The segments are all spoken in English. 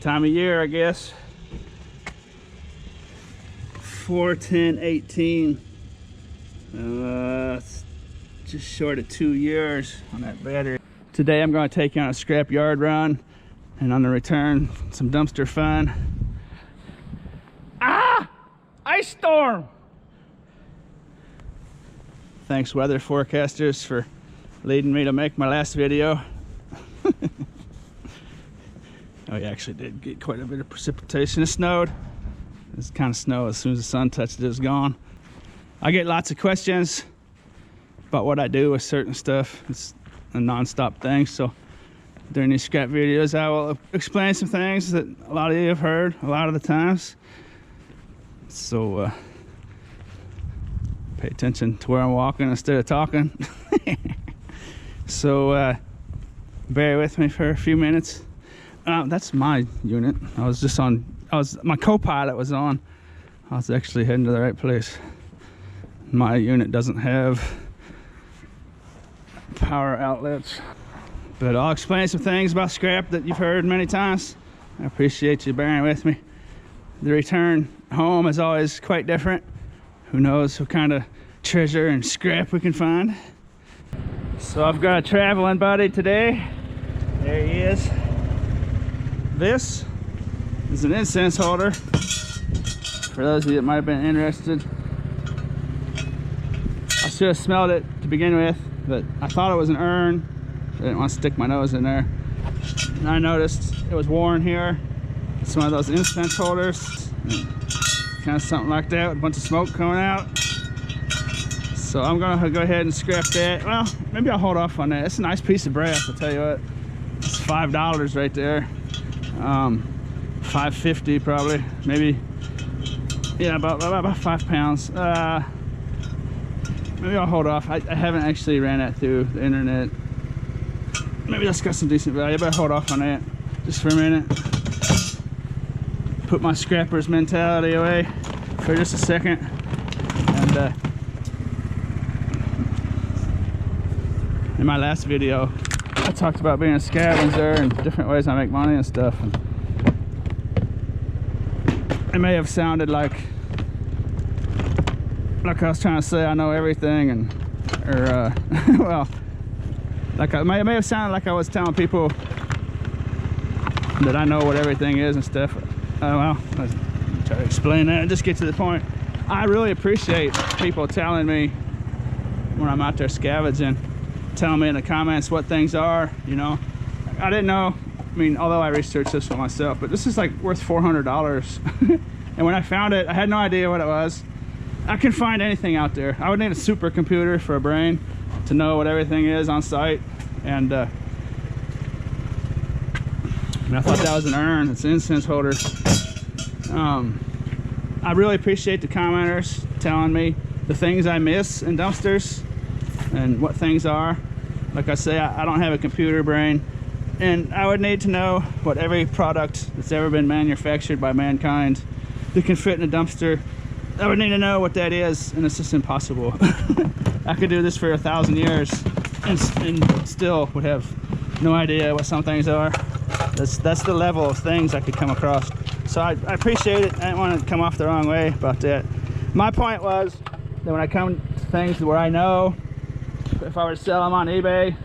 time of year, I guess. 4/10/18. It's just short of 2 years on that battery. Today I'm going to take you on a scrap yard run, and on the return, some dumpster fun. Ah! Ice storm! Thanks, weather forecasters, for leading me to make my last video. Oh, we actually did get quite a bit of precipitation. It snowed. This kind of snow, as soon as the sun touched it, is gone. I get lots of questions about what I do with certain stuff. It's a non-stop thing. So during these scrap videos, I will explain some things that a lot of you have heard a lot of the times. So pay attention to where I'm walking instead of talking. So bear with me for a few minutes. That's my unit. My co-pilot was on. I was actually heading to the right place. My unit doesn't have power outlets, but I'll explain some things about scrap that you've heard many times. I appreciate you bearing with me. The return home is always quite different. Who knows what kind of treasure and scrap we can find. So I've got a traveling buddy today. There he is. This is an incense holder. For those of you that might have been interested, I should have smelled it to begin with, but I thought it was an urn. I didn't want to stick my nose in there. And I noticed it was worn here. It's one of those incense holders. Kind of something like that with a bunch of smoke coming out. So I'm gonna go ahead and scrap that. Well, maybe I'll hold off on that. It's a nice piece of brass, I'll tell you what. It's $5 right there. $5.50 probably, maybe. Yeah, about 5 pounds. Maybe I'll hold off. I haven't actually ran that through the internet. Maybe that's got some decent value, but I'll hold off on that just for a minute. Put my scrapper's mentality away for just a second. And in my last video, I talked about being a scavenger and different ways I make money and stuff. And it may have sounded like I was trying to say I know everything, and well, like it may have sounded like I was telling people that I know what everything is and stuff. Well, let's try to explain that and just get to the point. I really appreciate people telling me when I'm out there scavenging, telling me in the comments what things are, you know. I didn't know, I mean, although I researched this for myself, but this is like worth $400. And when I found it, I had no idea what it was. I can find anything out there. I would need a supercomputer for a brain to know what everything is on site. And I thought that was an urn. It's an incense holder. I really appreciate the commenters telling me the things I miss in dumpsters and what things are. Like I say, I don't have a computer brain, and I would need to know what every product that's ever been manufactured by mankind that can fit in a dumpster. I would need to know what that is, and it's just impossible. I could do this for 1,000 years and still would have no idea what some things are. That's the level of things I could come across. So I appreciate it. I didn't want to come off the wrong way about that. My point was that when I come to things where I know if I were to sell them on eBay,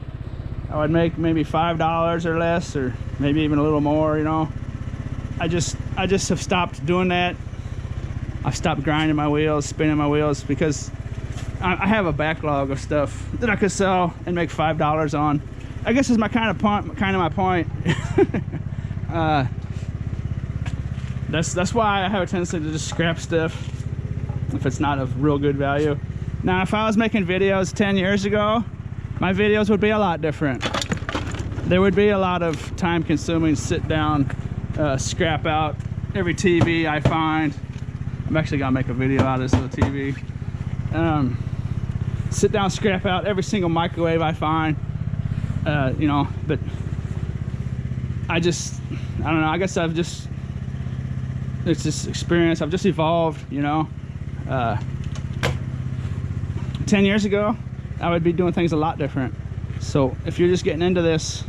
I would make maybe $5 or less, or maybe even a little more, you know. I just have stopped doing that. I've stopped grinding my wheels, spinning my wheels, because I have a backlog of stuff that I could sell and make $5 on. I guess is my kind of my point. That's why I have a tendency to just scrap stuff if it's not of real good value. Now, if I was making videos 10 years ago, my videos would be a lot different. There would be a lot of time-consuming sit-down, scrap out every TV I find. I'm actually gonna make a video out of this little TV. Sit down, scrap out every single microwave I find. You know, but I don't know, I guess it's just experience. I've just evolved, you know. 10 years ago, I would be doing things a lot different. So if you're just getting into this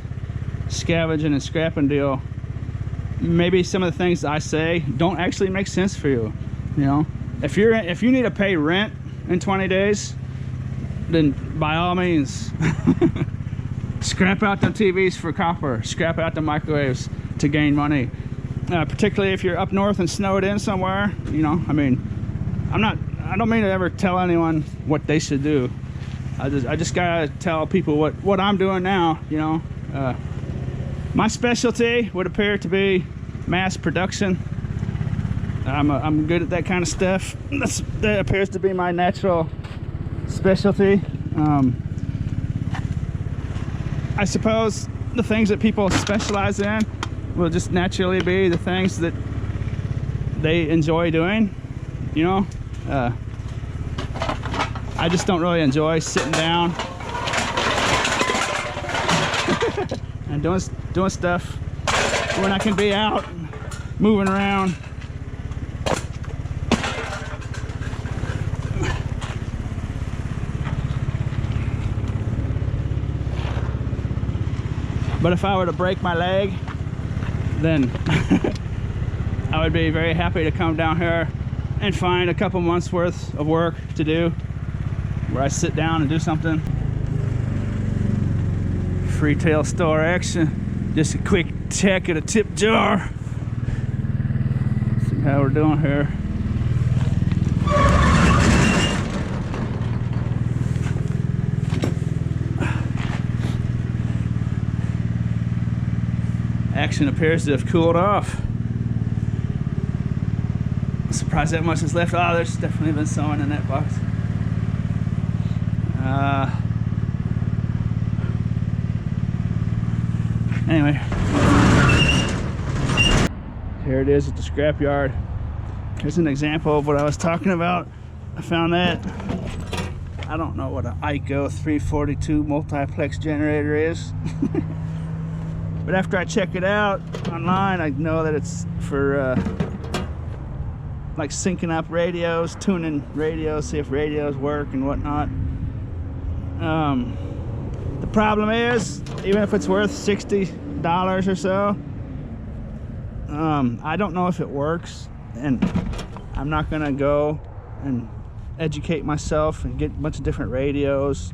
scavenging and scrapping deal, maybe some of the things I say don't actually make sense for you. You know, if you need to pay rent in 20 days, then by all means, scrap out the TVs for copper, scrap out the microwaves to gain money. Particularly if you're up north and snowed in somewhere, you know, I mean, I don't mean to ever tell anyone what they should do. I just gotta tell people what I'm doing now, you know. My specialty would appear to be mass production. I'm good at that kind of stuff. That appears to be my natural specialty. I suppose the things that people specialize in will just naturally be the things that they enjoy doing, you know. I just don't really enjoy sitting down and doing stuff when I can be out moving around. But if I were to break my leg, then I would be very happy to come down here and find a couple months worth of work to do where I sit down and do something. Freetail Store action. Just a quick check at a tip jar. See how we're doing here. Action appears to have cooled off. I'm surprised that much is left. Oh, there's definitely been someone in that box. Anyway, here it is at the scrapyard. Here's an example of what I was talking about. I found that. I don't know what an ICO 342 multiplex generator is. But after I check it out online, I know that it's for like syncing up radios, tuning radios, see if radios work and whatnot. The problem is, even if it's worth $60 or so, I don't know if it works, and I'm not gonna go and educate myself and get a bunch of different radios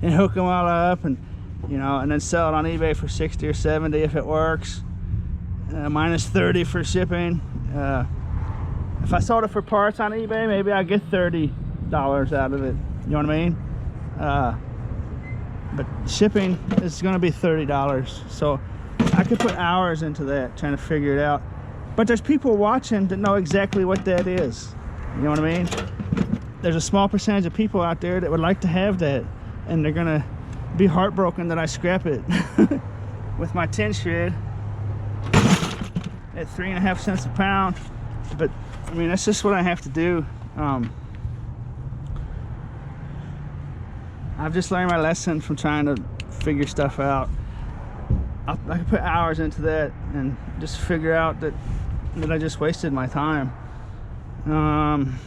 and hook them all up, and you know, and then sell it on eBay for 60 or 70 if it works, minus 30 for shipping. If I sold it for parts on eBay, maybe I'll get $30 out of it, you know what I mean? But shipping is going to be $30, so I could put hours into that trying to figure it out. But there's people watching that know exactly what that is, you know what I mean? There's a small percentage of people out there that would like to have that, and they're gonna be heartbroken that I scrap it. With my tin shred at 3.5 cents a pound. But I mean, that's just what I have to do. I've just learned my lesson from trying to figure stuff out. I can put hours into that and just figure out that I just wasted my time. And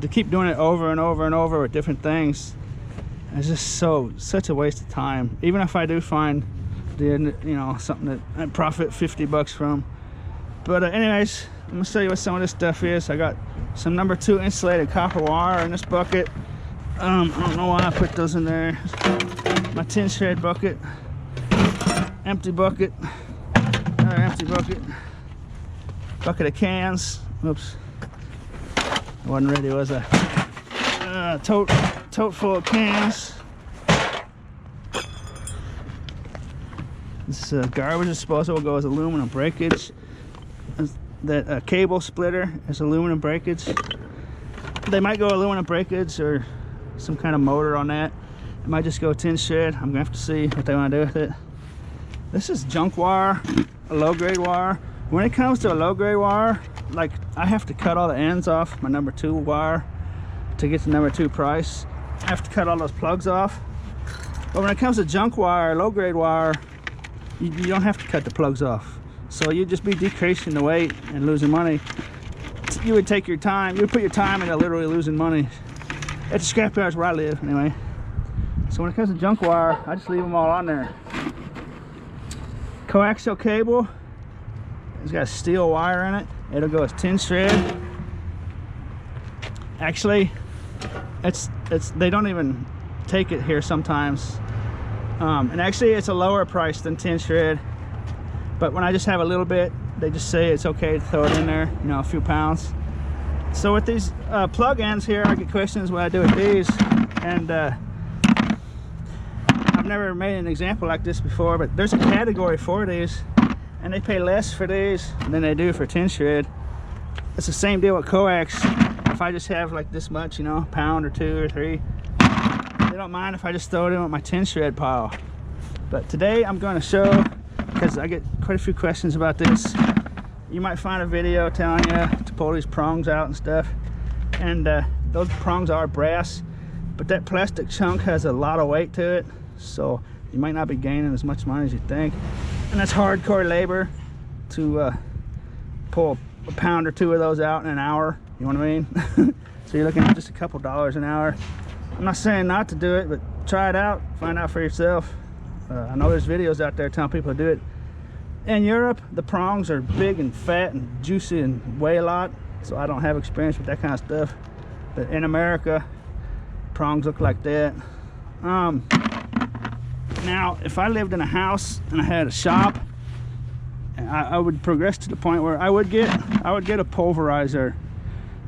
to keep doing it over and over and over with different things, it's just such a waste of time. Even if I do find you know, something that I profit $50 from. But anyways, I'm gonna show you what some of this stuff is. I got some number 2 insulated copper wire in this bucket. I don't know why I put those in there. My tin shred bucket, empty bucket, another empty bucket, bucket of cans. Oops, I wasn't ready, was I? Tote full of cans. This garbage disposal goes aluminum breakage. That cable splitter is aluminum breakage. They might go aluminum breakage or some kind of motor on that. It might just go tin shed. I'm gonna have to see what they want to do with it. This is junk wire, a low grade wire. When it comes to a low grade wire, like, I have to cut all the ends off my number 2 wire to get the number 2 price. I have to cut all those plugs off. But when it comes to junk wire, low grade wire, you don't have to cut the plugs off. So you'd just be decreasing the weight and losing money. You would take your time, you would put your time into literally losing money. At the scrapyards where I live, anyway. So when it comes to junk wire, I just leave them all on there. Coaxial cable, It's got a steel wire in it. It'll go as 10 shred. Actually, it's they don't even take it here sometimes. And actually it's a lower price than 10 shred. But when I just have a little bit, they just say it's okay to throw it in there, you know, a few pounds. So with these plug-ins here, I get questions what I do with these, and I've never made an example like this before, but there's a category for these, and they pay less for these than they do for 10 shred. It's the same deal with coax. If I just have like this much, you know, a pound or 2 or 3, they don't mind if I just throw it in with my 10 shred pile. But today I'm going to show, because I get quite a few questions about this. You might find a video telling you to pull these prongs out and stuff, and those prongs are brass, but that plastic chunk has a lot of weight to it, so you might not be gaining as much money as you think, and that's hardcore labor to pull a pound or 2 of those out in an hour, you know what I mean? So you're looking at just a couple dollars an hour. I'm not saying not to do it, but try it out, find out for yourself. I know there's videos out there telling people to do it. In Europe, the prongs are big and fat and juicy and weigh a lot, so I don't have experience with that kind of stuff. But in America, prongs look like that. Now, if I lived in a house and I had a shop, I would progress to the point where I would get a pulverizer,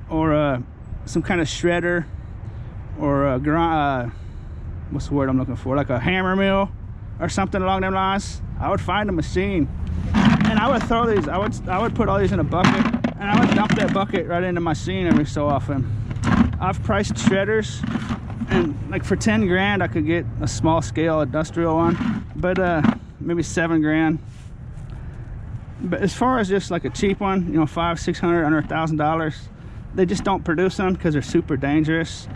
or some kind of shredder, or a what's the word I'm looking for? Like a hammer mill or something along them lines. I would find a machine, and I would throw these. I would put all these in a bucket, and I would dump that bucket right into my machine every so often. I've priced shredders, and like for 10 grand I could get a small scale industrial one, but maybe 7 grand. But as far as just like a cheap one, you know, $500, $600, under $1,000, they just don't produce them because they're super dangerous.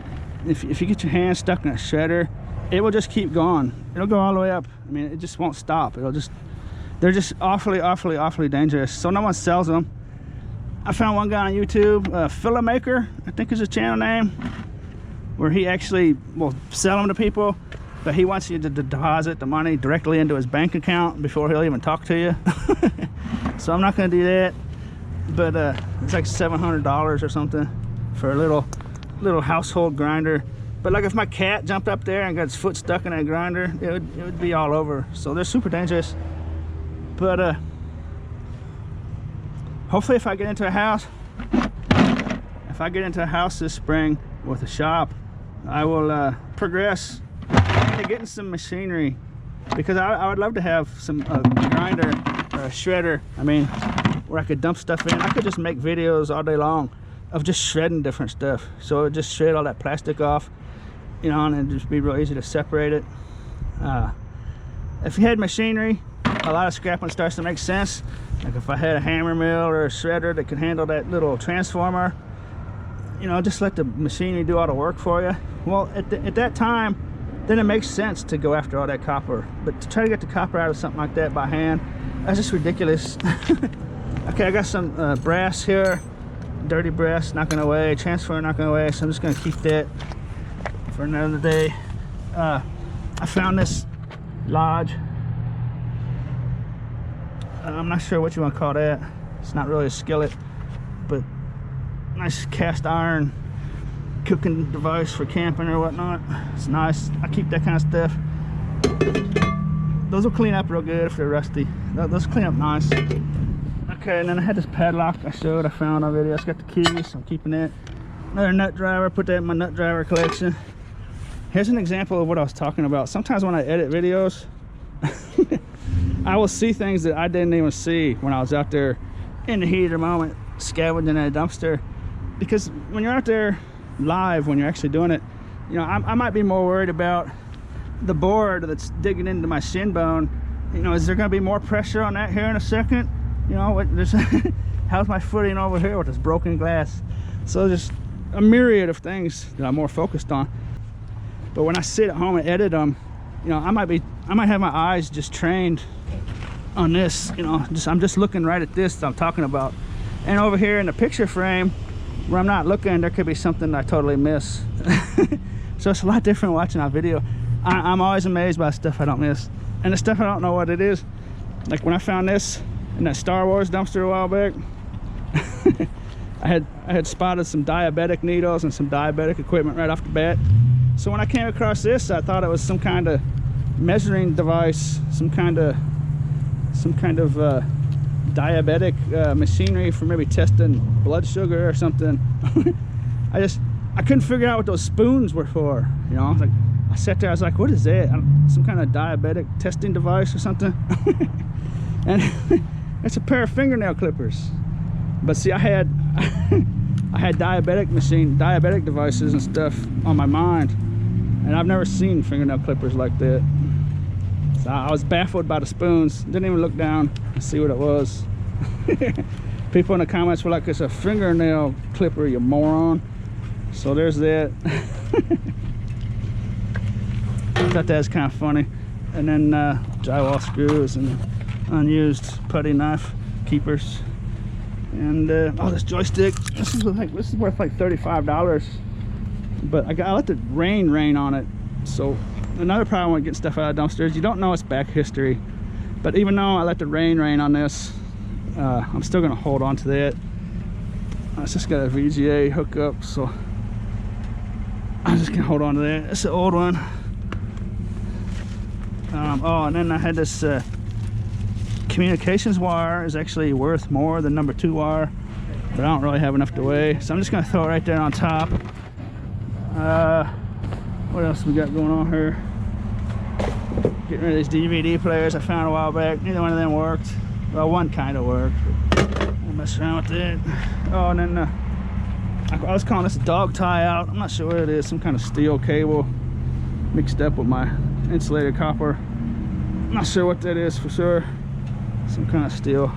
If you get your hand stuck in a shredder, it will just keep going. It'll go all the way up. I mean, it just won't stop. They're just awfully dangerous. So no one sells them. I found one guy on YouTube, Filmmaker, I think is his channel name, where he actually will sell them to people, but he wants you to deposit the money directly into his bank account before he'll even talk to you. So I'm not gonna do that. But it's like $700 or something for a little household grinder. But like if my cat jumped up there and got its foot stuck in that grinder, it would be all over. So they're super dangerous. But hopefully if I get into a house this spring with a shop, I will progress into getting some machinery, because I would love to have some grinder or a shredder, I mean, where I could dump stuff in. I could just make videos all day long of just shredding different stuff. So it would just shred all that plastic off, you know, and it'd just be real easy to separate it. If you had machinery, a lot of scrapping starts to make sense. Like if I had a hammer mill or a shredder that could handle that little transformer, you know, just let the machinery do all the work for you. Well, at that time, then it makes sense to go after all that copper. But to try to get the copper out of something like that by hand, that's just ridiculous. Okay, I got some brass here, dirty brass, knocking away, transfer knocking away, so I'm just gonna keep that for another day. I found this lodge. I'm not sure what you want to call that. It's not really a skillet, but nice cast iron cooking device for camping or whatnot. It's nice. I keep that kind of stuff. Those will clean up real good if they're rusty. Those clean up nice. Okay, and then I had this padlock I found on video. It's got the keys, so I'm keeping it. Another nut driver, put that in my nut driver collection. Here's an example of what I was talking about. Sometimes when I edit videos, I will see things that I didn't even see when I was out there in the heat of the moment scavenging in a dumpster. Because when you're out there live, when you're actually doing it, you know, I might be more worried about the board that's digging into my shin bone. You know, is there going to be more pressure on that here in a second? You know, how's my footing over here with this broken glass? So just a myriad of things that I'm more focused on. But when I sit at home and edit them, you know, I might have my eyes just trained on this. You know, I'm just looking right at this that I'm talking about. And over here in the picture frame, where I'm not looking, there could be something I totally miss. So it's a lot different watching our video. I'm always amazed by stuff I don't miss, and the stuff I don't know what it is. Like when I found this, in that Star Wars dumpster a while back. I had spotted some diabetic needles and some diabetic equipment right off the bat. So when I came across this, I thought it was some kind of measuring device, some kind of diabetic machinery for maybe testing blood sugar or something. I couldn't figure out what those spoons were for. You know, like I sat there, I was like, what is that? Some kind of diabetic testing device or something. And it's a pair of fingernail clippers. But see, I had diabetic devices and stuff on my mind, and I've never seen fingernail clippers like that. So I was baffled by the spoons. Didn't even look down and see what it was. People in the comments were like, it's a fingernail clipper, you moron. So there's that. I thought that was kind of funny. And then drywall screws and unused putty knife keepers. And oh, this joystick, this is worth like $35, but I let the rain on it. So another problem with getting stuff out of dumpsters, you don't know its back history. But even though I let the rain on this, I'm still gonna hold on to that. It's just got a VGA hookup, so I'm just gonna hold on to that. It's an old one. Oh, and then I had this communications wire is actually worth more than number 2 wire, but I don't really have enough to weigh, so I'm just gonna throw it right there on top. What else we got going on here? Getting rid of these DVD players I found a while back. Neither one of them worked. Well, one kind of worked, but I'll mess around with it. Oh, and then I was calling this a dog tie out. I'm not sure what it is. Some kind of steel cable mixed up with my insulated copper. I'm not sure what that is for sure. Some kind of steel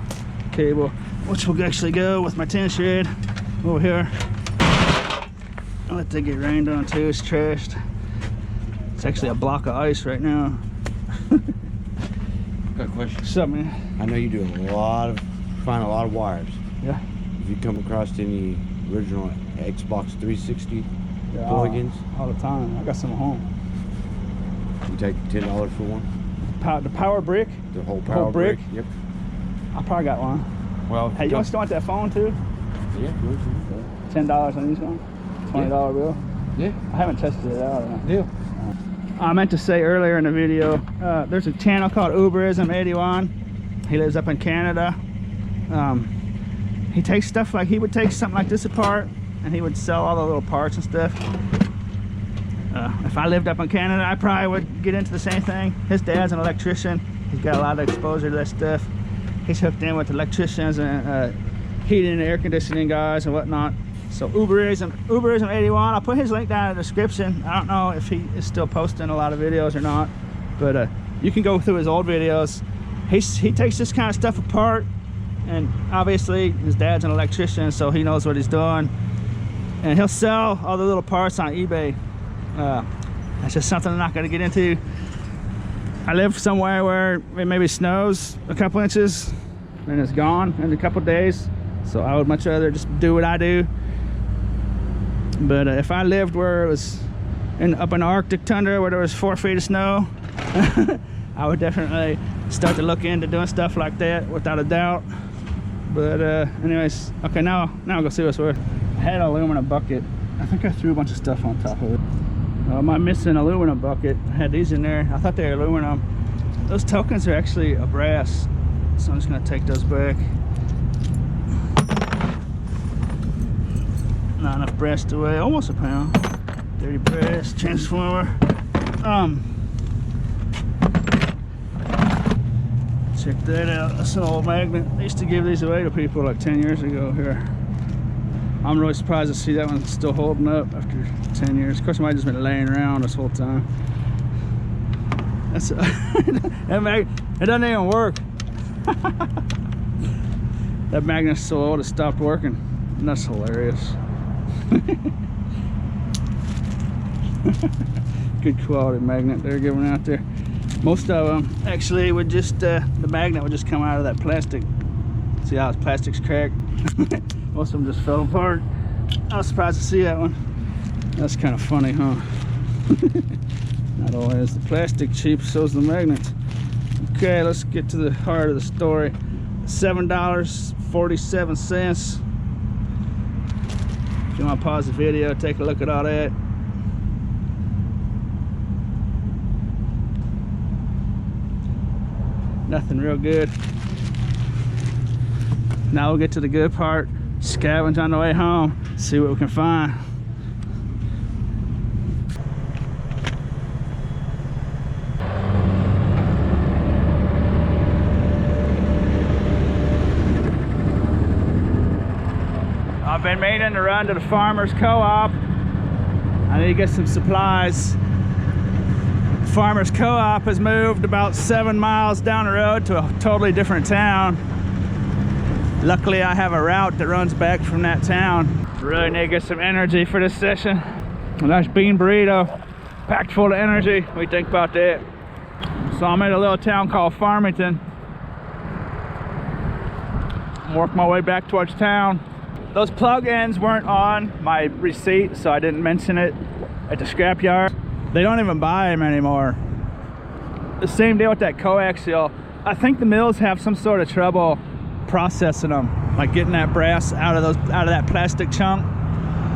cable, which will actually go with my tin shed over here. I'll let that get rained on too. It's trashed. It's actually a block of ice right now. Got a question. What's up, man? I know you do find a lot of wires. Yeah. Have you come across any original Xbox 360 plugins? All the time. I got some at home. You take $10 for one? The power brick? The whole power brick? Yep. I probably got one. Well, hey, you still want that phone too? Yeah. $10 on each one? $20 bill? Yeah. I haven't tested it out. Deal. I meant to say earlier in the video, there's a channel called Uberism81. He lives up in Canada. He takes stuff like, he would take something like this apart and he would sell all the little parts and stuff. If I lived up in Canada, I probably would get into the same thing. His dad's an electrician. He's got a lot of exposure to that stuff. He's hooked in with electricians and heating and air conditioning guys and whatnot. So Uberism81, I'll put his link down in the description. I don't know if he is still posting a lot of videos or not, but you can go through his old videos. He takes this kind of stuff apart, and obviously his dad's an electrician, so he knows what he's doing. And he'll sell all the little parts on eBay. That's just something I'm not going to get into. I live somewhere where it maybe snows a couple inches and it's gone in a couple days, so I would much rather just do what I do. But if I lived where it was up in the Arctic tundra where there was 4 feet of snow, I would definitely start to look into doing stuff like that without a doubt. But anyways, okay, now I'll go see what's worth. I had an aluminum bucket. I think I threw a bunch of stuff on top of it. My missing aluminum bucket, I had these in there. I thought they were aluminum. Those tokens are actually a brass, so I'm just gonna take those back. Not enough brass to weigh, almost a pound. Dirty brass transformer. Check that out. That's an old magnet. I used to give these away to people like 10 years ago here. I'm really surprised to see that one still holding up after 10 years. Of course, it might have just been laying around this whole time. That's that magnet, it doesn't even work. That magnet's so old it stopped working. And that's hilarious. Good quality magnet they're giving out there. Most of them actually would just the magnet would just come out of that plastic. See how his plastic's cracked? Most of them just fell apart. I was surprised to see that one. That's kind of funny, huh? Not always. The plastic cheap, so's the magnet. Okay, let's get to the heart of the story. $7.47. If you want to pause the video, take a look at all that. Nothing real good. Now we'll get to the good part. Scavenge on the way home, see what we can find. I've been meaning to run to the farmer's co-op. I need to get some supplies. The farmer's co-op has moved about 7 miles down the road to a totally different town. Luckily, I have a route that runs back from that town. Really need to get some energy for this session. A nice bean burrito, packed full of energy. What do you think about that? So I'm at a little town called Farmington. Work my way back towards town. Those plug-ins weren't on my receipt, so I didn't mention it at the scrapyard. They don't even buy them anymore. The same deal with that coaxial. I think the mills have some sort of trouble processing them, like getting that brass out of that plastic chunk.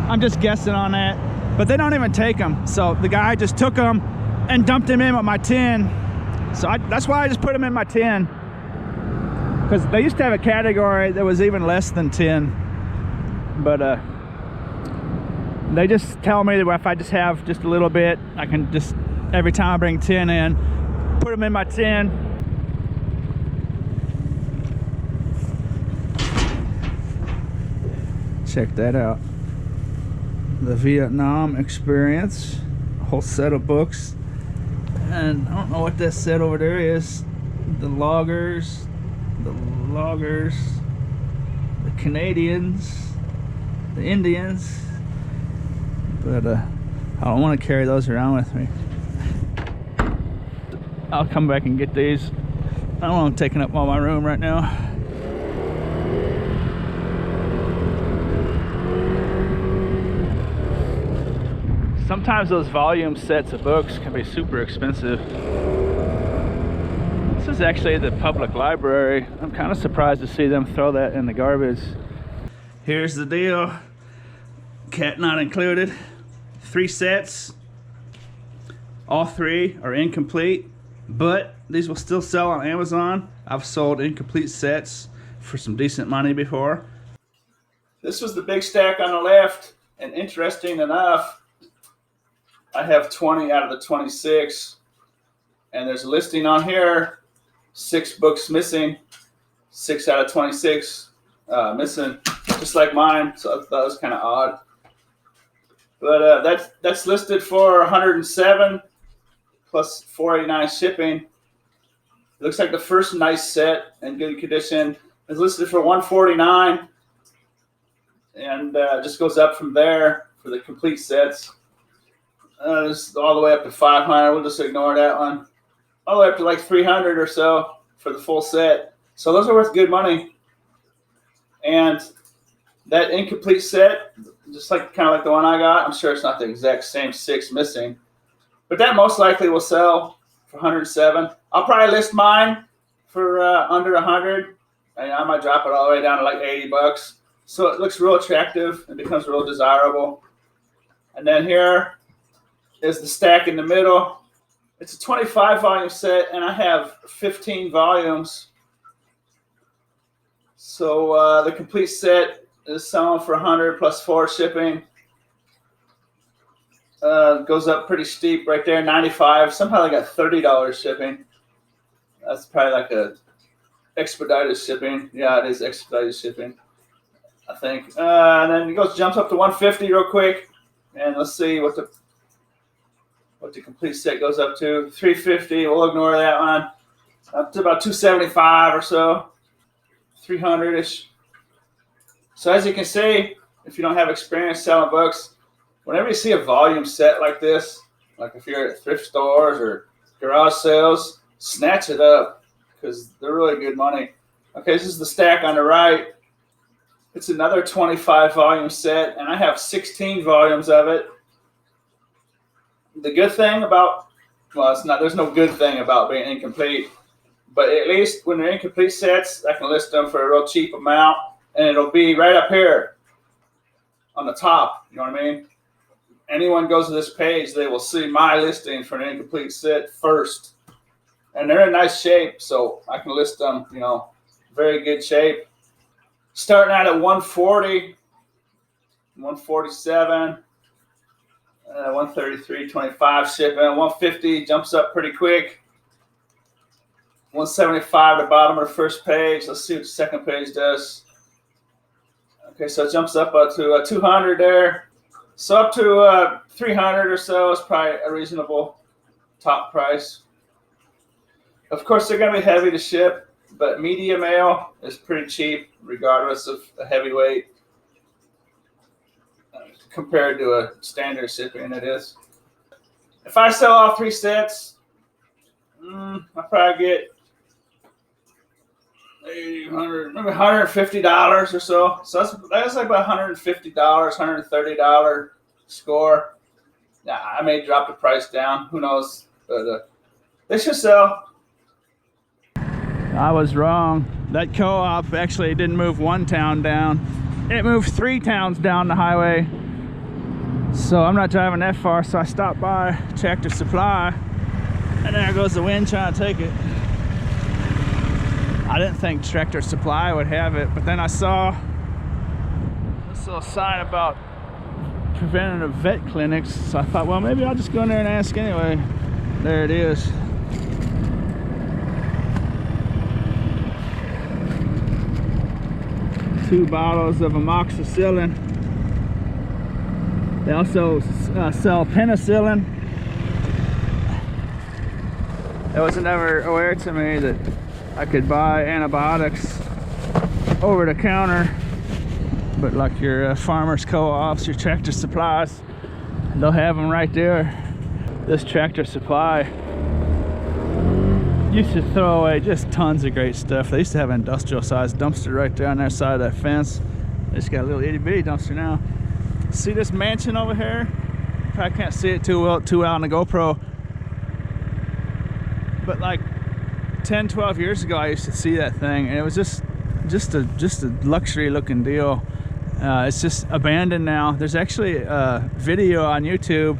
I'm just guessing on that, but they don't even take them. So the guy just took them and dumped them in with my tin. So that's why I just put them in my tin, because they used to have a category that was even less than 10. But they just tell me that if I just have just a little bit, I can just, every time I bring tin in, put them in my tin. Check that out. The Vietnam Experience, a whole set of books. And I don't know what that set over there is. The loggers, the Canadians, the Indians, but I don't want to carry those around with me. I'll come back and get these. I don't want them taking up all my room right now. Sometimes those volume sets of books can be super expensive. This is actually the public library. I'm kind of surprised to see them throw that in the garbage. Here's the deal. Cat not included. 3 sets. All 3 are incomplete, but these will still sell on Amazon. I've sold incomplete sets for some decent money before. This was the big stack on the left, and interesting enough, I have 20 out of the 26, and there's a listing on here, 6 books missing, 6 out of 26 missing, just like mine. So I thought that was kind of odd. But that's listed for 107 plus $4.89 shipping. It looks like the first nice set in good condition is listed for $149, and just goes up from there for the complete sets. This is all the way up to 500. We'll just ignore that one. All the way up to like 300 or so for the full set. So those are worth good money. And that incomplete set, just like kind of like the one I got, I'm sure it's not the exact same 6 missing, but that most likely will sell for 107. I'll probably list mine for under 100, and I might drop it all the way down to like 80 bucks. So it looks real attractive and becomes real desirable. And then here is the stack in the middle. It's a 25 volume set, and I have 15 volumes. So the complete set is selling for 100 plus 4 shipping. Goes up pretty steep right there, 95. Somehow they got $30 shipping. That's probably like a expedited shipping. Yeah, it is expedited shipping, I think. And then it jumps up to 150 real quick. And let's see what the complete set goes up to. 350. We'll ignore that one. Up to about 275 or so. 300-ish. So as you can see, if you don't have experience selling books, whenever you see a volume set like this, like if you're at thrift stores or garage sales, snatch it up because they're really good money. Okay, this is the stack on the right. It's another 25 volume set, and I have 16 volumes of it. The good thing about, well, it's not, there's no good thing about being incomplete, But at least when they're incomplete sets, I can list them for a real cheap amount, and it'll be right up here on the top. You know what I mean? Anyone goes to this page, they will see my listing for an incomplete set first. And they're in nice shape, so I can list them, you know, very good shape. Starting out at 140, 147, 133.25 shipping, 150 jumps up pretty quick. 175 at the bottom of the first page. Let's see what the second page does. Okay, so it jumps up to 200 there. So up to 300 or so is probably a reasonable top price. Of course, they're going to be heavy to ship, but medium ale is pretty cheap regardless of the heavyweight compared to a standard shipping it is. If I sell all 3 sets, I'll probably get maybe $150 or so. So that's like about $150, $130 score. Yeah, I may drop the price down. Who knows? But they should sell. I was wrong. That co-op actually didn't move 1 town down. It moved 3 towns down the highway. So I'm not driving that far, so I stopped by Tractor Supply, and there goes the wind trying to take it. I didn't think Tractor Supply would have it, but then I saw this little sign about preventative vet clinics, so I thought, well, maybe I'll just go in there and ask anyway. There it is. Two bottles of amoxicillin. They also sell penicillin. It was never aware to me that I could buy antibiotics over the counter, but like your farmers co-ops, your Tractor Supplies, they'll have them right there. This Tractor Supply used to throw away just tons of great stuff. They used to have an industrial sized dumpster right there on their side of that fence. They just got a little itty bitty dumpster now. See this mansion over here? Probably can't see it too well on the GoPro, but like 10-12 years ago I used to see that thing, and it was just a luxury looking deal. It's just abandoned now. There's actually a video on YouTube.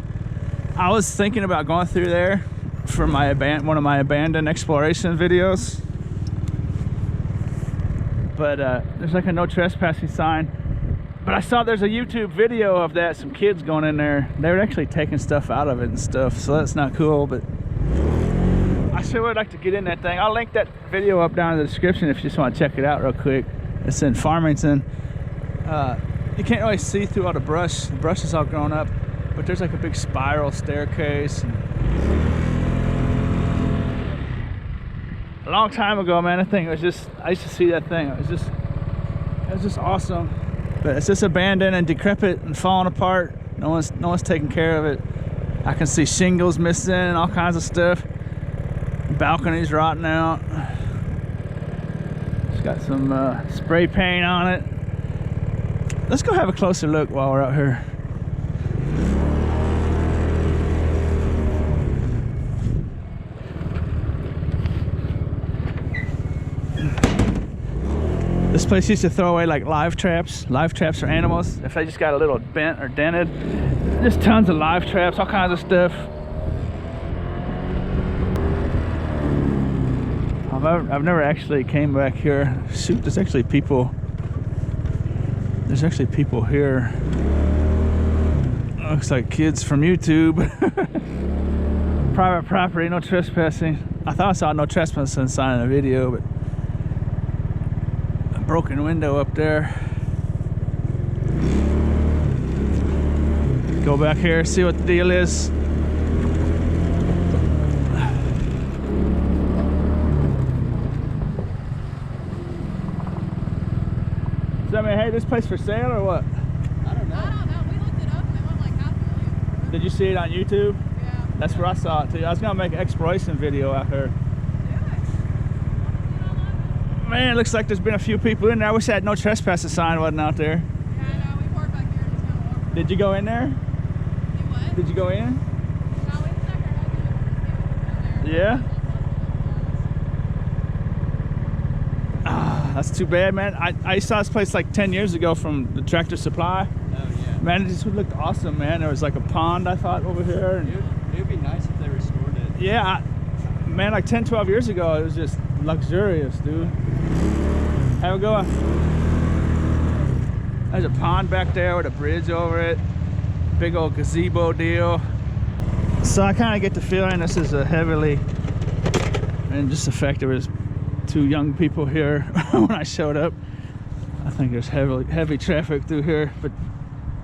I was thinking about going through there for one of my abandoned exploration videos, but there's like a no trespassing sign. But I saw there's a YouTube video of that, some kids going in there. They were actually taking stuff out of it and stuff, so that's not cool. But I sure would like to get in that thing. I'll link that video up down in the description if you just want to check it out real quick. It's in Farmington. You can't really see through all the brush. The brush is all grown up, but there's like a big spiral staircase. A long time ago, man, that thing was just, I used to see that thing. It was just awesome. But it's just abandoned and decrepit and falling apart. No one's taking care of it. I can see shingles missing and all kinds of stuff. Balconies rotting out. It's got some spray paint on it. Let's go have a closer look while we're out here. This place used to throw away like live traps for animals. If they just got a little bent or dented, just tons of live traps, all kinds of stuff. I've never actually came back here. Shoot, there's actually people here. Looks like kids from YouTube. Private property, no trespassing. I thought I saw no trespassing sign in the video, but broken window up there. Go back here, see what the deal is. Does that mean, hey, this place for sale or what? I don't know. We looked it up and it went like $500,000. Did you see it on YouTube? Yeah. That's where I saw it too. I was gonna make an exploration video out here. Man, it looks like there's been a few people in there. I wish I had no trespassing sign wasn't out there. Yeah, I know. We parked back here and just kind of walked. Did you go in there? You what? Did you go in? No, we stuck our heads in there. Yeah? That's too bad, man. I saw this place like 10 years ago from the Tractor Supply. Oh yeah. Man, it just looked awesome, man. There was like a pond, I thought, over here. And It would be nice if they restored it. yeah, man, like 10, 12 years ago, it was just luxurious, dude. Have a go. There's a pond back there with a bridge over it. Big old gazebo deal. So I kind of get the feeling this is a heavily, and just the fact there was 2 young people here when I showed up. I think there's heavy traffic through here, but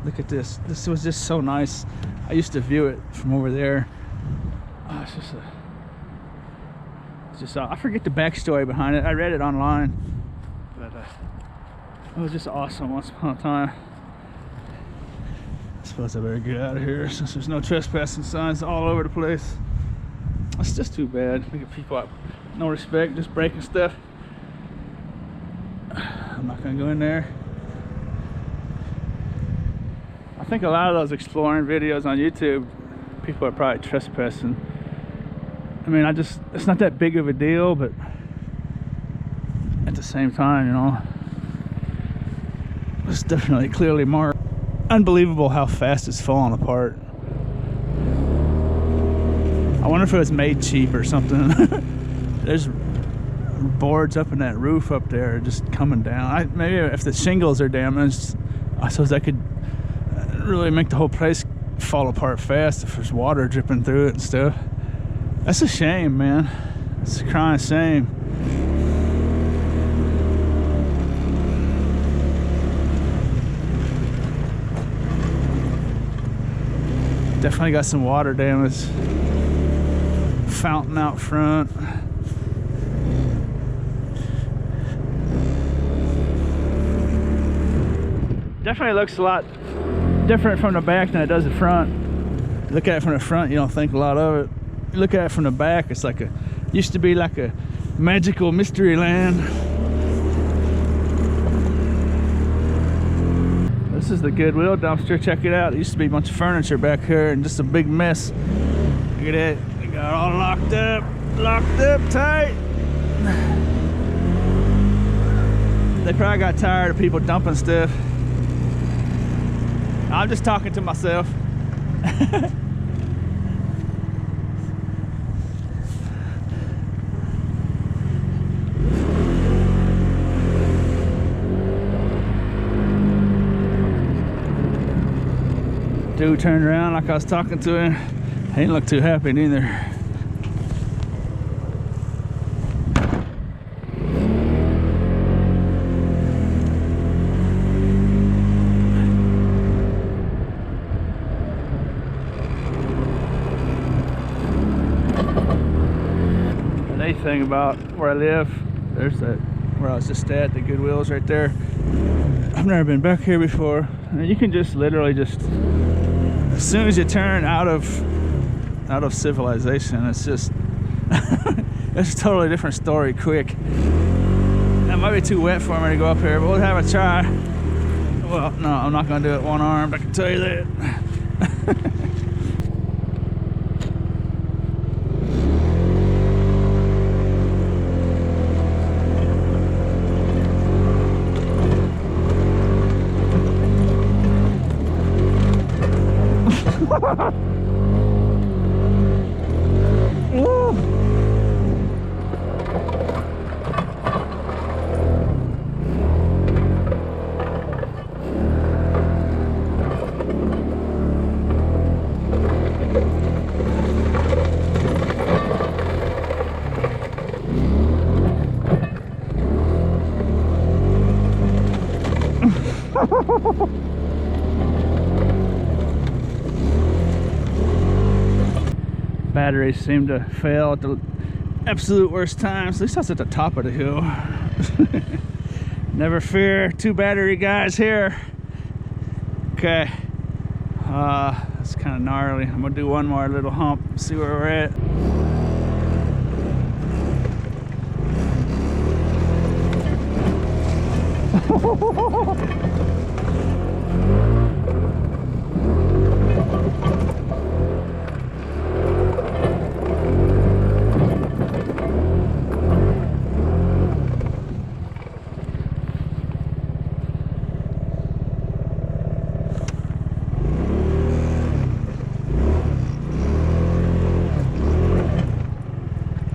look at this. This was just so nice. I used to view it from over there. Oh, it's just I forget the backstory behind it. I read it online, but it was just awesome once upon a time. I suppose I better get out of here since there's no trespassing signs all over the place. It's just too bad. Look at people out, no respect, just breaking stuff. I'm not gonna go in there. I think a lot of those exploring videos on YouTube, people are probably trespassing. I mean, it's not that big of a deal, but at the same time, you know, it's definitely clearly marked. Unbelievable how fast it's falling apart. I wonder if it was made cheap or something. There's boards up in that roof up there just coming down. Maybe if the shingles are damaged, I suppose that could really make the whole place fall apart fast if there's water dripping through it and stuff. That's a shame, man. It's a crying shame. Definitely got some water damage. Fountain out front. Definitely looks a lot different from the back than it does the front. You look at it from the front, you don't think a lot of it. You look at it from the back, it's like used to be like a magical mystery land. This is the Goodwill dumpster. Check it out. It used to be a bunch of furniture back here and just a big mess. Look at it. They got it all locked up tight. They probably got tired of people dumping stuff. I'm just talking to myself. Dude turned around like I was talking to him. He didn't look too happy neither. The neat thing about where I live, there's that where I was just at, the Goodwill's right there. I've never been back here before. And you can just literally just, as soon as you turn out of civilization, it's just it's a totally different story quick. That might be too wet for me to go up here, but we'll have a try. Well, no, I'm not gonna do it one arm, I can tell you that. Batteries seem to fail at the absolute worst times. At least that's at the top of the hill. Never fear, 2 battery guys here. Okay, it's kind of gnarly. I'm gonna do one more little hump, see where we're at.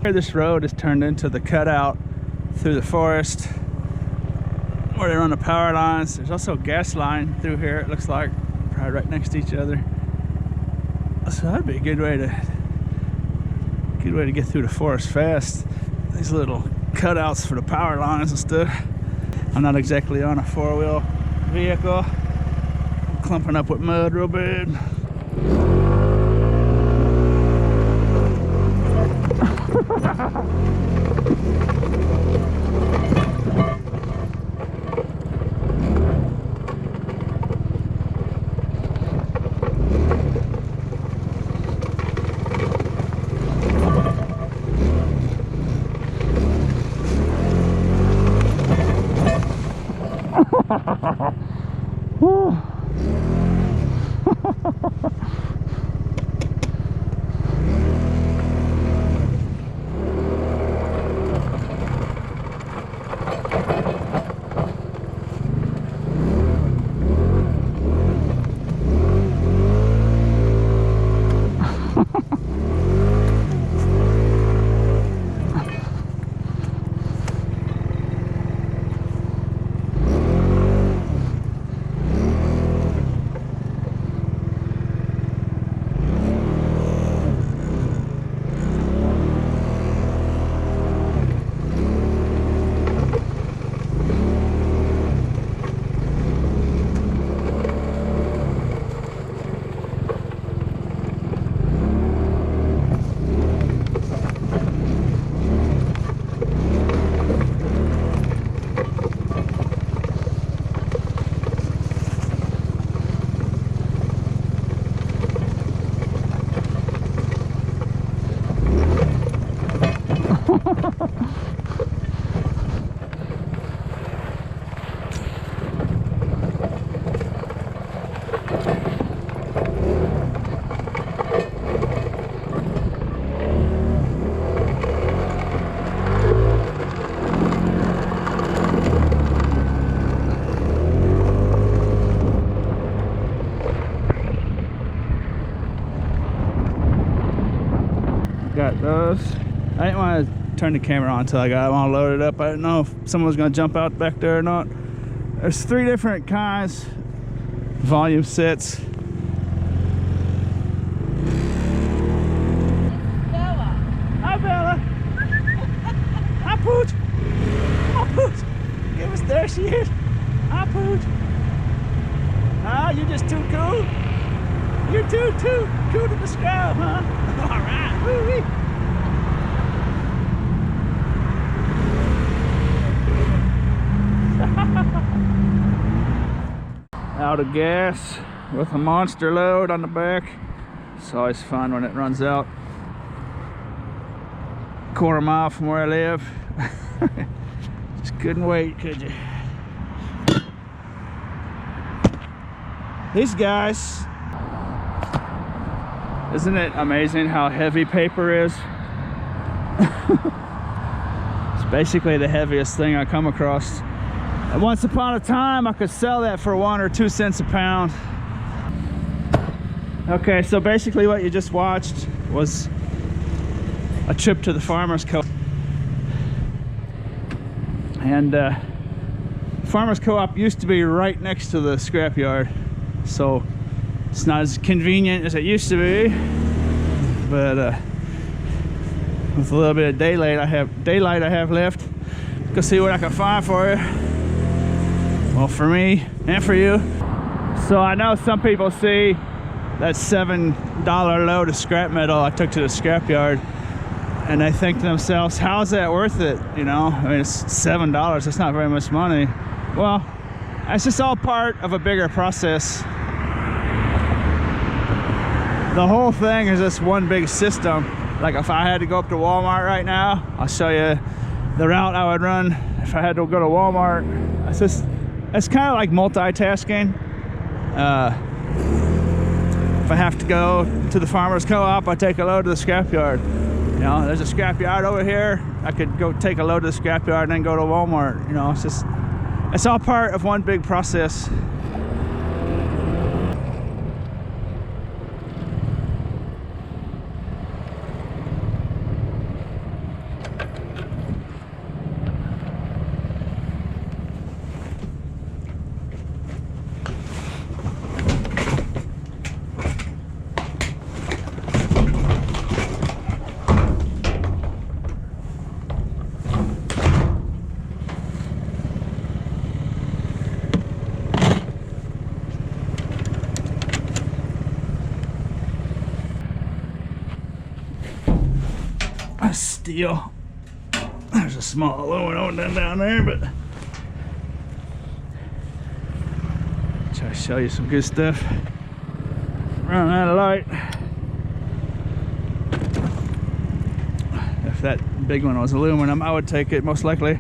This road is turned into the cutout through the forest where they run the power lines. There's also a gas line through here, it looks like, probably right next to each other. So that'd be a good way to get through the forest fast. These little cutouts for the power lines and stuff. I'm not exactly on a four-wheel vehicle. I'm clumping up with mud real bad. Whew. Got those. I didn't want to turn the camera on until I got them all loaded up. I didn't know if someone was going to jump out back there or not. There's 3 different kinds, volume sets. Bella. Hi, Bella. Hi, Pooch. Come on, Pooch. Give us, there she is. Hi, Pooch. Ah, you just too cool. You're too cool to describe, huh? All right. Woo-wee. Out of gas with a monster load on the back. It's always fun when it runs out. Quarter mile from where I live. Just couldn't wait, could you? These guys, isn't it amazing how heavy paper is? It's basically the heaviest thing I come across. And once upon a time, I could sell that for 1 or 2 cents a pound. Okay, so basically what you just watched was a trip to the Farmer's Co-op. And Farmer's Co-op used to be right next to the scrapyard, so it's not as convenient as it used to be. But with a little bit of daylight I have left, go see what I can find for you. Well, for me and for you. So I know some people see that $7 load of scrap metal I took to the scrapyard, and they think to themselves, how is that worth it? You know, I mean, it's $7, that's not very much money. Well, it's just all part of a bigger process. The whole thing is just one big system. Like if I had to go up to Walmart right now, I'll show you the route I would run if I had to go to Walmart. It's kind of like multitasking. If I have to go to the Farmer's Co-op, I take a load to the scrapyard. You know, there's a scrapyard over here. I could go take a load to the scrapyard and then go to Walmart. You know, it's all part of one big process. steel. There's a small aluminum one down there, but try to show you some good stuff. Run out of light. If that big one was aluminum, I would take it most likely.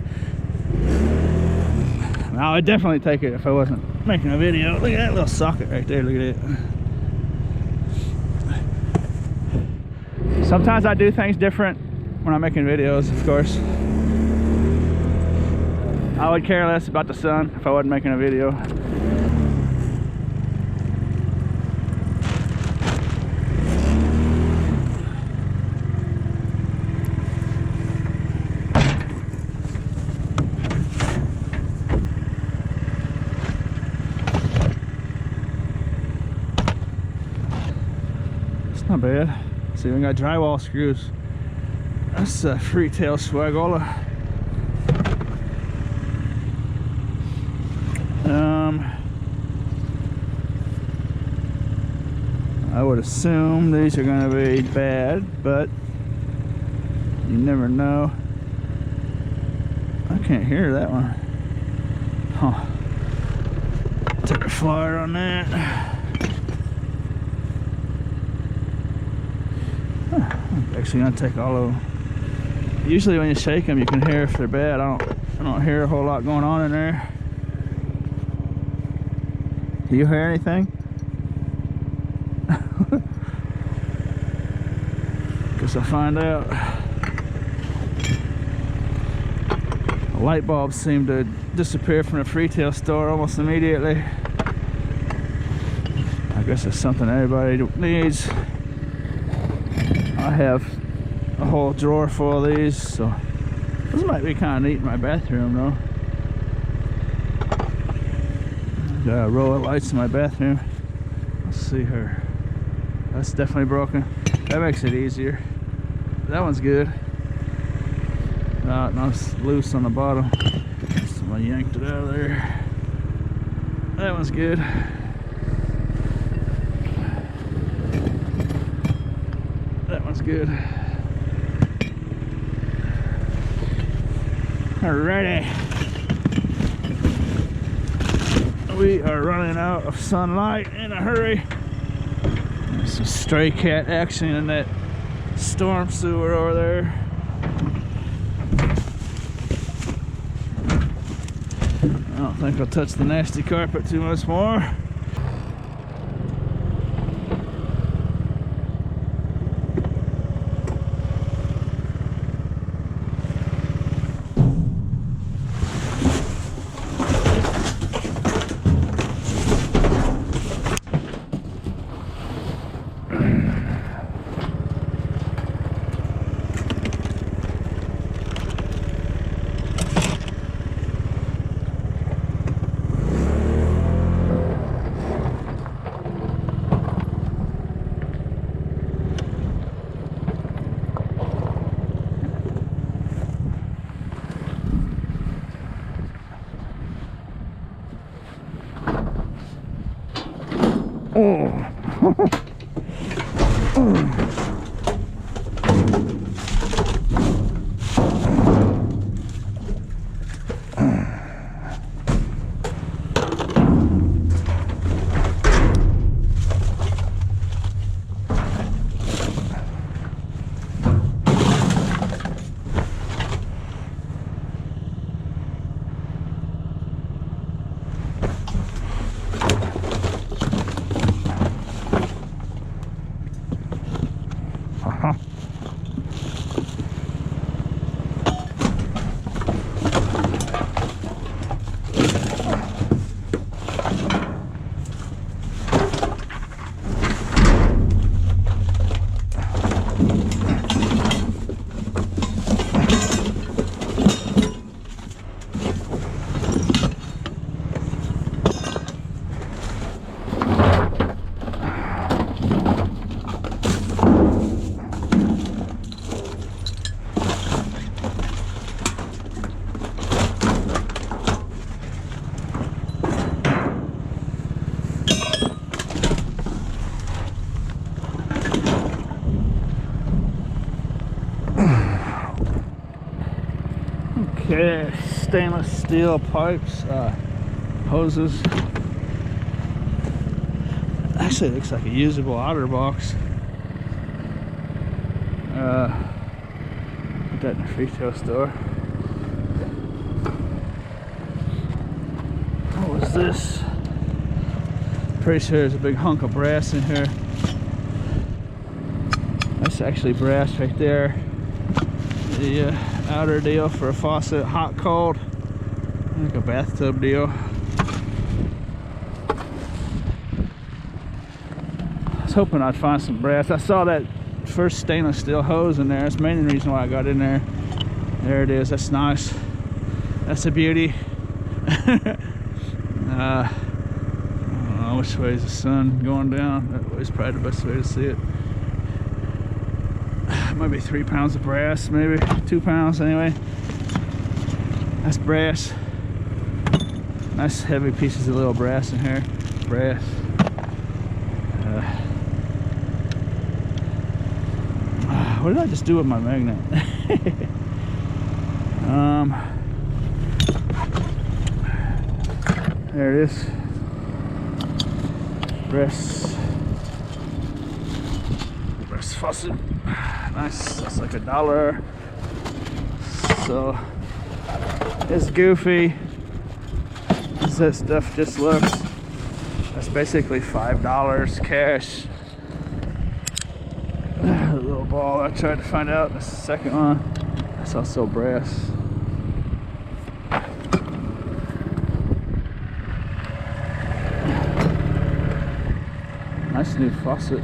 I would definitely take it if I wasn't making a video. Look at that little socket right there. Look at it. Sometimes I do things different when I'm making videos, of course. I would care less about the sun if I wasn't making a video. It's not bad. See, we got drywall screws. That's a Freetail Swagola. I would assume these are going to be bad, but you never know. I can't hear that one. Huh. Take a flyer on that. I'm actually going to take all of them. Usually when you shake them, you can hear if they're bad. I don't hear a whole lot going on in there. Do you hear anything? Guess I'll find out. The light bulbs seem to disappear from the Freetail Store almost immediately. I guess it's something everybody needs. I have a whole drawer full of these, so this might be kind of neat in my bathroom though. Got a row of lights in my bathroom. Let's see her. That's definitely broken. That makes it easier. That one's good. No, it's loose on the bottom. So I yanked it out of there. That one's good. That one's good. Alrighty. We are running out of sunlight in a hurry. There's some stray cat action in that storm sewer over there. I don't think I'll touch the nasty carpet too much more. Yeah, stainless steel pipes, hoses. Actually, it looks like a usable otter box. Put that in the Freetail Store. What was this? Pretty sure there's a big hunk of brass in here. That's actually brass right there. The outer deal for a faucet, hot, cold, like a bathtub deal. I was hoping I'd find some brass. I saw that first stainless steel hose in there. That's the main reason why I got in there. There it is. That's nice. That's a beauty. I don't know which way is the sun going down. That way's probably the best way to see it. Maybe 3 pounds of brass, maybe 2 pounds anyway. That's brass. Nice heavy pieces of little brass in here. Brass. What did I just do with my magnet? There it is. Brass faucet. Nice. That's like $1. So it's goofy as that stuff just looks. That's basically $5 cash. The little ball I tried to find out. That's the second one. That's also brass. Nice new faucet.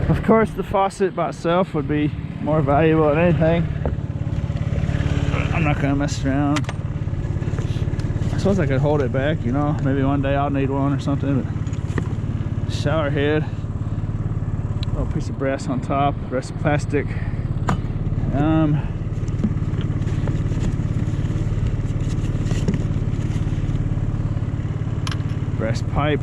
Of course, the faucet by itself would be more valuable than anything. I'm not gonna mess around. I suppose I could hold it back, you know. Maybe one day I'll need one or something. But shower head, little piece of brass on top, rest of plastic. Brass pipe.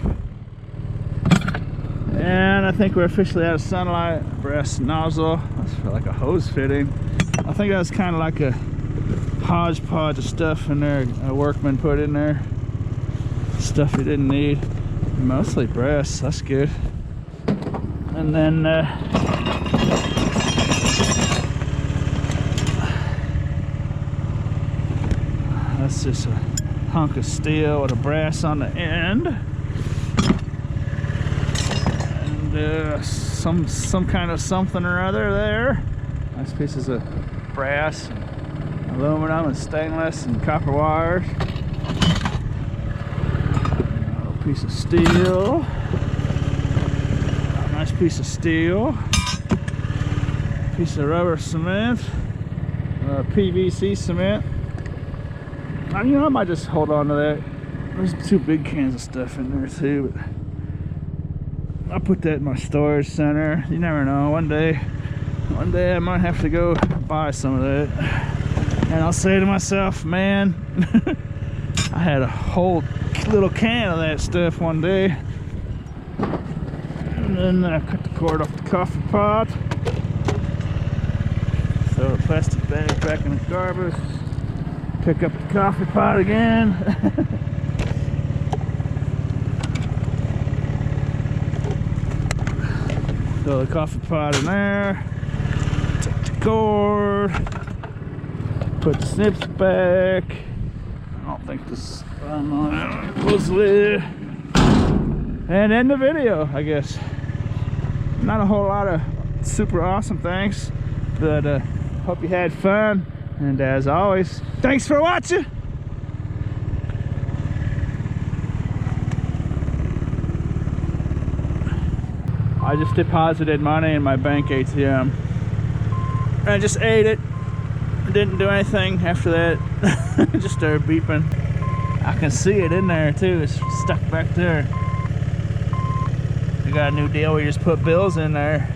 And I think we're officially out of sunlight. Brass nozzle. That's for like a hose fitting. I think that's kind of like a hodgepodge of stuff in there a workman put in there. Stuff he didn't need. Mostly brass. That's good. And then that's just a hunk of steel with a brass on the end. Some kind of something or other there. Nice pieces of brass, and aluminum, and stainless, and copper wires. A little piece of steel. A nice piece of steel. Piece of rubber cement. PVC cement. You know, I might just hold on to that. There's 2 big cans of stuff in there too. But I'll put that in my storage center. You never know. One day I might have to go buy some of that. And I'll say to myself, man, I had a whole little can of that stuff one day. And then I cut the cord off the coffee pot. Throw the plastic bag back in the garbage. Pick up the coffee pot again. Throw the coffee pot in there. Take the cord. Put the snips back. I don't think this. Close the lid. And end the video, I guess. Not a whole lot of super awesome things, but hope you had fun. And as always, thanks for watching. I just deposited money in my bank ATM. And I just ate it. I didn't do anything after that. It just started beeping. I can see it in there too. It's stuck back there. We got a new deal where you just put bills in there.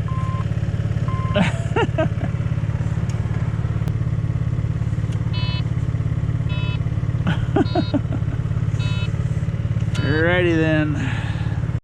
Alrighty then.